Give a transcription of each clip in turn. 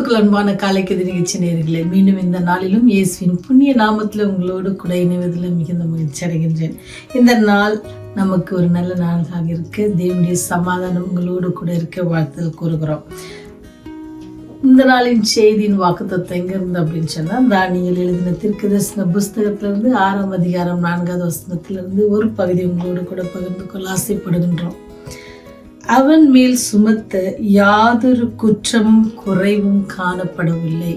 கிறிஸ்துக்குள் அன்பான காலைக்கதி நிகழ்ச்சி நேயர்களே, மீண்டும் இந்த நாளிலும் இயேசுவின் புண்ணிய நாமத்தில் உங்களோடு கூட இணைவதில் மிகுந்த மகிழ்ச்சி அடைகின்றேன். இந்த நாள் நமக்கு ஒரு நல்ல நாளாக இருக்க தேவனுடைய சமாதானம் உங்களோடு கூட இருக்க வாழ்த்துதல் கூறுகிறோம். இந்த நாளின் செய்தியின் வாக்குத்தத்தம் எங்க இருந்து அப்படின்னு சொன்னா, தானியேல் எழுதின தீர்க்கதரிசன புஸ்தகத்திலிருந்து 6ஆம் அதிகாரம் 4வது வசனத்திலிருந்து ஒரு பகுதி உங்களோடு கூட பகிர்ந்து கொள்ள ஆசைப்படுகின்றோம். அவன் மேல் சுமத்த யாதொரு குற்றமும் குறைவும் காணப்படவில்லை.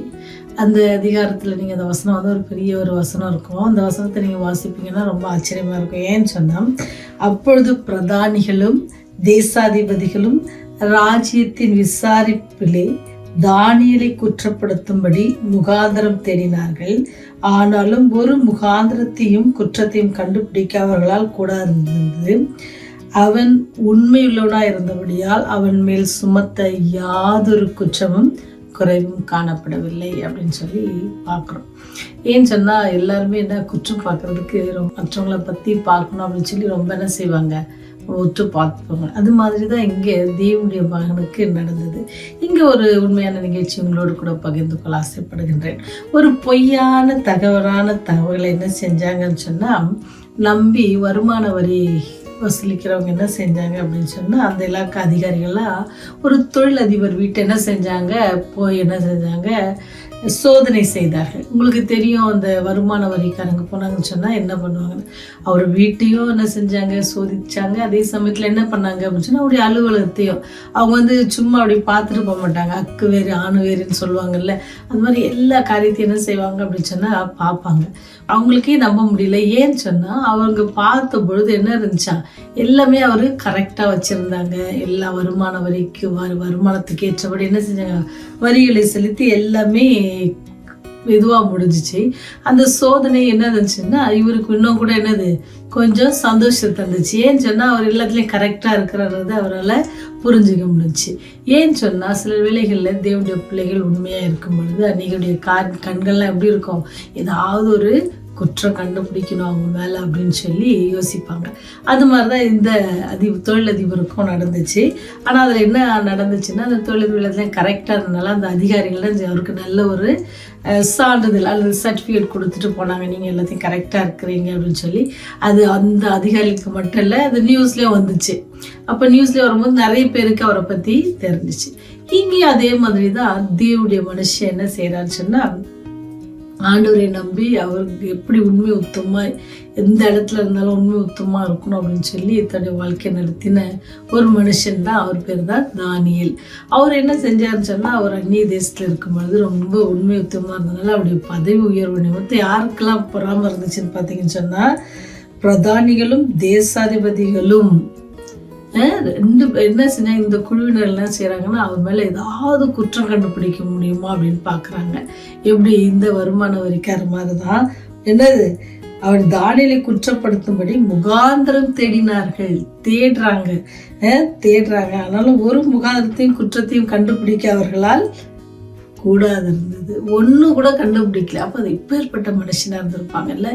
அந்த அதிகாரத்தில் நீங்கள் அந்த வசனம் வந்து ஒரு பெரிய ஒரு வசனம் இருக்கும். அந்த வசனத்தை நீங்கள் வாசிப்பீங்கன்னா ரொம்ப ஆச்சரியமாக இருக்கும். ஏன்னு சொன்னால், அப்பொழுது பிரதானிகளும் தேசாதிபதிகளும் ராஜ்யத்தின் விசாரிப்பிலே தானியேலை குற்றப்படுத்தும்படி முகாந்திரம் தேடினார்கள். ஆனாலும் ஒரு முகாந்திரத்தையும் குற்றத்தையும் கண்டுபிடிக்க அவர்களால் கூடாது. அவன் உண்மையுள்ளவனாய் இருந்தபடியால் அவன் மேல் சுமத்த யாதொரு குற்றமும் குறைவும் காணப்படவில்லை அப்படின்னு சொல்லி பார்க்குறோம். ஏன்னு சொன்னால், எல்லாருமே என்ன குற்றம் பார்க்குறதுக்கு மற்றவங்களை பற்றி பார்க்கணும் அப்படின்னு சொல்லி ரொம்ப என்ன செய்வாங்க, ஒற்று பார்த்துப்பாங்க. அது மாதிரி தான் இங்கே தேவனுடைய மகனுக்கு நடந்தது. இங்கே ஒரு உண்மையான நிகழ்ச்சி உங்களோடு கூட பகிர்ந்து கொள்ள ஆசைப்படுகின்றேன். ஒரு பொய்யான தகவலை என்ன செஞ்சாங்கன்னு சொன்னால், நம்பி வருமான வரி வசூலிக்கிறவங்க என்ன செஞ்சாங்க அப்படின்னு சொன்னால், அந்த இலாக்கா அதிகாரிகள்லாம் ஒரு தொழிலதிபர் வீட்டை என்ன செஞ்சாங்க, போய் என்ன செஞ்சாங்க, சோதனை செய்தார்கள். உங்களுக்கு தெரியும், அந்த வருமான வரிக்காரங்க போனாங்கன்னு சொன்னால் என்ன பண்ணுவாங்கன்னு. அவர் வீட்டையும் என்ன செஞ்சாங்க, சோதிச்சாங்க. அதே சமயத்தில் என்ன பண்ணாங்க அப்படின்னு சொன்னால், அவருடைய அலுவலகத்தையும் அவங்க வந்து சும்மா அப்படி பார்த்துட்டு போக மாட்டாங்க. அக்கு வேறு ஆணு வேறுன்னு சொல்லுவாங்கல்ல, அது மாதிரி எல்லா காரியத்தையும் என்ன செய்வாங்க அப்படின்னு சொன்னால் பார்ப்பாங்க. அவங்களுக்கே நம்ப முடியல. ஏன்னு சொன்னால், அவங்க பார்த்த பொழுது என்ன இருந்துச்சா, எல்லாமே அவர் கரெக்டாக வச்சுருந்தாங்க. எல்லா வருமான வரிக்கு வருமானத்துக்கு ஏற்றபடி என்ன செஞ்சாங்க, வரிகளை செலுத்தி எல்லாமே இதுவாக முடிஞ்சிச்சு. அந்த சோதனை என்ன இருந்துச்சுன்னா, இவருக்கு இன்னும் கூட என்னது கொஞ்சம் சந்தோஷத்தை தந்துச்சு. ஏன்னு சொன்னால், அவர் எல்லாத்துலேயும் கரெக்டாக இருக்கிறது அவரால் புரிஞ்சுக்க முடிஞ்சிச்சு. ஏன்னு சொன்னால், சில வேளைகளில் தேவனுடைய பிள்ளைகள் உண்மையாக இருக்கும் பொழுது அன்னைக்குடைய கண்கள்லாம் எப்படி இருக்கும், ஏதாவது ஒரு குற்றம் கண்டுபிடிக்கணும் அவங்க மேலே அப்படின்னு சொல்லி யோசிப்பாங்க. அது மாதிரி தான் இந்த தொழிலதிபருக்கும் நடந்துச்சு. ஆனால் அதில் என்ன நடந்துச்சுன்னா, அந்த தொழிலதிபர் கரெக்டாக இருந்தனால அந்த அதிகாரிகள் அவருக்கு நல்ல ஒரு சான்றிதழ் அல்லது சர்டிஃபிகேட் கொடுத்துட்டு போனாங்க, நீங்கள் எல்லாத்தையும் கரெக்டாக இருக்கிறீங்க அப்படின்னு சொல்லி. அது அந்த அதிகாரிகளுக்கு மட்டும் இல்லை, அது நியூஸ்லேயே வந்துச்சு. அப்போ நியூஸ்லேயே வரும்போது நிறைய பேருக்கு அவரை பற்றி தெரிஞ்சிச்சு. இங்கேயும் அதே மாதிரி தான் தேவனுடைய மனுஷன் என்ன செய்கிறான்னு சொன்னால், ஆண்டவரை நம்பி அவருக்கு எப்படி உண்மை உத்தமாக எந்த இடத்துல இருந்தாலும் உண்மை உத்தமாக இருக்கணும் அப்படின்னு சொல்லி தன்னுடைய வாழ்க்கை நடத்தின ஒரு மனுஷன் தான். அவர் பேர் தான் தானியேல். அவர் என்ன செஞ்சாருன்னு சொன்னால், அவர் அந்நிய தேசத்தில் இருக்கும் பொழுது ரொம்ப உண்மை உத்தமாக இருந்ததுனால அவருடைய பதவி உயர்வு நிமித்தம் யாருக்கெல்லாம் பொறாமல் இருந்துச்சுன்னு பார்த்தீங்கன்னு சொன்னால், பிரதானிகளும் தேசாதிபதிகளும் என்ன செஞ்சாங்க, இந்த குழுவினர் என்ன செய்கிறாங்கன்னா, அவர் மேலே ஏதாவது குற்றம் கண்டுபிடிக்க முடியுமா அப்படின்னு பார்க்குறாங்க. எப்படி இந்த வருமான வரிக்கார மாதிரி தான் என்னது, அவர் தானியேலை குற்றப்படுத்தும்படி முகாந்திரம் தேடுறாங்க. ஆனாலும் ஒரு முகாந்திரத்தையும் குற்றத்தையும் கண்டுபிடிக்க அவர்களால் கூடாது இருந்தது. ஒன்று கூட கண்டுபிடிக்கல. அப்போ அது இப்பேற்பட்ட மனுஷனாக இருந்திருப்பாங்கல்ல.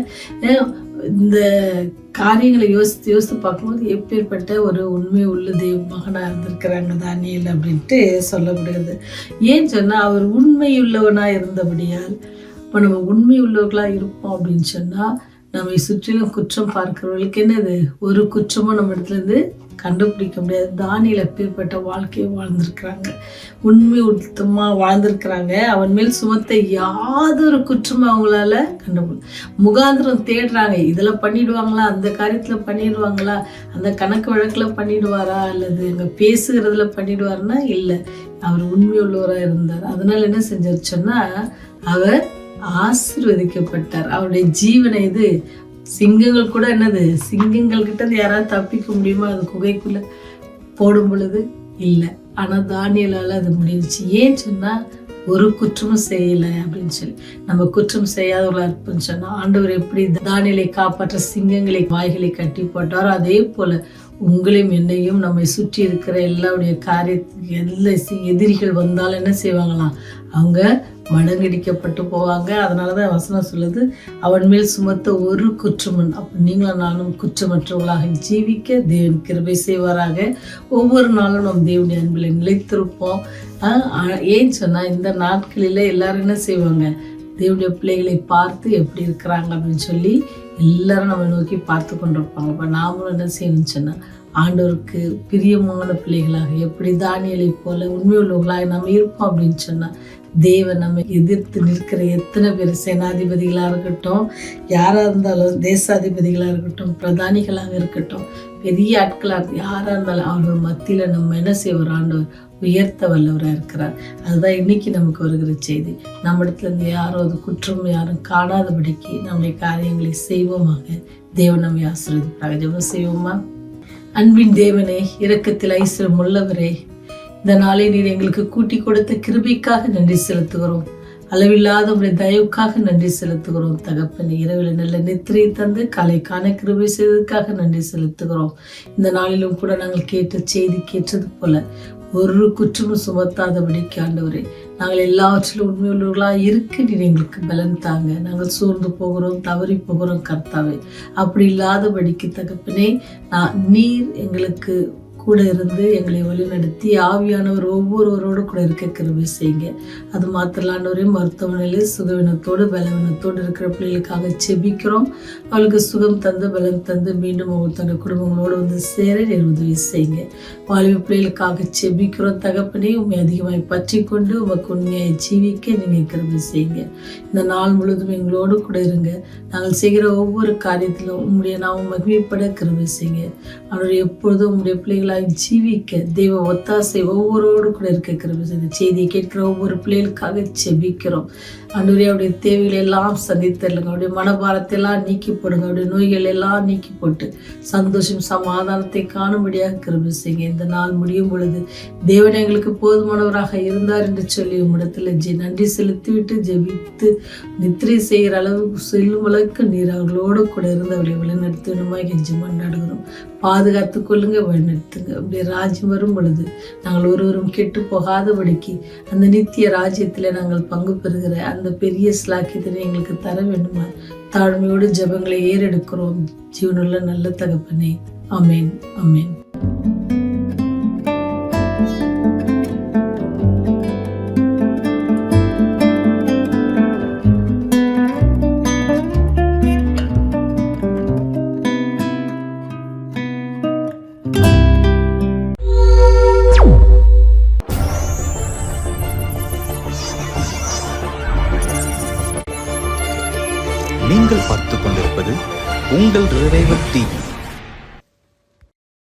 இந்த காரியங்களை யோசித்து பார்க்கும்போது எப்பேற்பட்ட ஒரு உண்மை உள்ள தெய்வ மகனாக இருந்திருக்கிறாங்க தானியேல் அப்படின்ட்டு சொல்லப்படுகிறது. ஏன்னு சொன்னால், அவர் உண்மையுள்ளவனாக இருந்தபடியால். இப்போ நம்ம உண்மை உள்ளவர்களாக இருப்போம் அப்படின்னு சொன்னால், நம்மை சுற்றிலும் குற்றம் பார்க்கிறவர்களுக்கு என்னது, ஒரு குற்றமும் நம்ம இடத்துலேருந்து கண்டுபிடிக்க முடியாது. தானியேல் எப்பேற்பட்ட வாழ்க்கையை வாழ்ந்திருக்கிறாங்க, உண்மை உத்தமாக வாழ்ந்திருக்கிறாங்க. அவன் மேல் சுமத்த யாதொரு குற்றமும் அவங்களால முகாந்திரம் தேடுறாங்க. இதில் பண்ணிடுவாங்களா, அந்த காரியத்தில் பண்ணிடுவாங்களா, அந்த கணக்கு வழக்கில் பண்ணிடுவாரா, அல்லது அங்கே பேசுகிறதுல பண்ணிடுவாருன்னா இல்லை, அவர் உண்மை உள்ளவராக இருந்தார். அதனால என்ன செஞ்சார் சொன்னால், அவர் ஆசீர்வதிக்கப்பட்டார். அவருடைய ஜீவனை இது சிங்கங்கள் கூட என்னது, சிங்கங்கள் கிட்ட யாராவது தப்பிக்க முடியுமா, அது குகைக்குள்ள போடும் பொழுது இல்லை. ஆனால் தானியேலால் அது முடிஞ்சிச்சு. ஏன்னு சொன்னால், ஒரு குற்றமும் செய்யலை அப்படின்னு சொல்லி. நம்ம குற்றம் செய்யாதவர்களாக இருப்போம்னு சொன்னால், ஆண்டவர் எப்படி தானியேலை காப்பாற்ற சிங்கங்களை வாய்களை கட்டி போட்டாரோ, அதே போல் உங்களையும் என்னையும் நம்மை சுற்றி இருக்கிற எல்லாருடைய காரியத்துக்கு எல்லா எதிரிகள் வந்தாலும் என்ன செய்வாங்களாம், அவங்க மடங்கடிக்கப்பட்டு போவாங்க. அதனாலதான் வசனம் சொல்லுது, அவன் மேல் சுமத்த ஒரு குற்றமும். அப்ப நீங்களும் நானும் குற்றமற்றவர்களாக ஜீவிக்க தேவன் கிருபை செய்வாராக. ஒவ்வொரு நாளும் நம் தேவனுடைய அன்பில் நிலைத்திருப்போம். ஏன்னு சொன்னா இந்த நாட்களில எல்லாரும் என்ன செய்வாங்க, தேவனுடைய பிள்ளைகளை பார்த்து எப்படி இருக்கிறாங்க அப்படின்னு சொல்லி எல்லாரும் நம்ம நோக்கி பார்த்து கொண்டிருப்பாங்க. அப்ப நாமளும் என்ன செய்யணும்னு சொன்னா, ஆண்டவருக்கு பிரியமான பிள்ளைகளாக எப்படி தானியேலை போல உண்மையுள்ளவர்களாக நம்ம இருப்போம் அப்படின்னு சொன்னா, தேவன் நம்ம எதிர்த்து நிற்கிற எத்தனை பேர் சேனாதிபதிகளா இருக்கட்டும், யாரா இருந்தாலும், தேசாதிபதிகளா இருக்கட்டும், பிரதானிகளாக இருக்கட்டும், பெரிய ஆட்களாக யாரா இருந்தாலும் அவர்கள் மத்தியில நம்ம என்ன செய்வார், ஆண்டவர் உயர்த்த வல்லவராக இருக்கிறார். அதுதான் இன்னைக்கு நமக்கு வருகிற செய்தி. நம்ம இடத்துல இருந்து யாரும் அது குற்றம் யாரும் காணாதபடிக்கு நம்முடைய காரியங்களை செய்வோமாக. தேவன் நம்மை ஆசீர்வதிப்பாக. ஜெபம் செய்வோமா? அன்பின் தேவனே, இரக்கத்தில் ஐஸ்வரம் உள்ளவரே, இந்த நாளை நீர் எங்களுக்கு கூட்டி கொடுத்த கிருபைக்காக நன்றி செலுத்துகிறோம். அளவில்லாத உடைய தயவுக்காக நன்றி செலுத்துகிறோம். தகப்பனே, இரவில் நல்ல நித்திரை தந்து காலைக்கான கிருபை செய்ததுக்காக நன்றி செலுத்துகிறோம். இந்த நாளிலும் கூட நாங்கள் கேட்ட செய்தி கேட்டது போல ஒரு குற்றமும் சுமத்தாதபடிக்கு ஆண்டவரே, நாங்கள் எல்லாவற்றிலும் உண்மையுள்ளவர்களாக இருக்க நீர் எங்களுக்கு பலன் தாங்க. நாங்கள் சோர்ந்து போகிறோம், தவறி போகிறோம் கர்த்தாவே. அப்படி இல்லாதபடிக்கு தகப்பனே, நீர் எங்களுக்கு கூட இருந்து எங்களை வழிநடத்தி ஆவியானவர் ஒவ்வொருவரோடு கூட இருக்க கிருபை செய்யுங்க. அது மாத்திரலாண்டவரே, மருத்துவமனையில் சுகவீனத்தோடு பலவீனத்தோடு இருக்கிற பிள்ளைகளுக்காக செபிக்கிறோம். அவளுக்கு சுகம் தந்து பலம் தந்து மீண்டும் அவங்க தங்க குடும்பங்களோடு வந்து சேர உதவி செய்யுங்க. வாலிப பிள்ளைகளுக்காக செபிக்கிறோம். தகப்பனே, உண்மை அதிகமாய் பற்றி கொண்டு உமக்கு உண்மையை ஜீவிக்க நீங்கள் கிருபை செய்யுங்க. இந்த நாள் முழுவதும் எங்களோடு கூட இருங்க. நாங்கள் செய்கிற ஒவ்வொரு காரியத்திலும் உங்களுடைய நாமம் மகிமைப்பட கிருபை செய்யுங்க. அவருடைய எப்பொழுதும் உங்களுடைய பிள்ளைகள் ஜீவிக்க தெய்வ ஒத்தாசை ஒவ்வொருவரோடு கூட இருக்க கிருபை செய்து செய்தியை கேட்கிற ஒவ்வொரு பிள்ளைகளுக்காக செபிக்கிறோம். ஆண்டவரே, அவருடைய தேவைகளை எல்லாம் சந்தித்தருங்க. அவருடைய மனபாரத்தை எல்லாம் நீக்கி போடுங்க. அவருடைய நோய்கள் எல்லாம் நீக்கி போட்டு சந்தோஷம் சமாதானத்தை காணும்படியாக கிருபை செய்யுங்க. இந்த நாள் முடியும் பொழுது தேவன் எங்களுக்கு போதுமானவராக இருந்தார் என்று சொல்லி உம்மிடத்துல நன்றி செலுத்திவிட்டு ஜெபித்து நித்திரை செய்கிற அளவுக்கு செல்லும் அளவுக்கு நீர் அவர்களோடு கூட இருந்து அவர்களை வழிநடத்தணுமாய் கெஞ்சி மன்றாடுகிறோம். பாதுகாத்து கொள்ளுங்க, வழிநடத்துங்க. அப்படி ராஜ்யம் வரும் பொழுது நாங்கள் ஒருவரும் கெட்டு போகாதபடிக்கு அந்த நித்திய ராஜ்யத்தில் நாங்கள் பங்கு பெறுகிற அந்த பெரிய ஸ்லாக்கியத்தினை எங்களுக்கு தர வேண்டுமா? தாழ்மையோடு ஜெபங்களை ஏறெடுக்கிறோம். ஜீவனுள்ள நல்ல தகப்பனே. ஆமேன், ஆமேன்.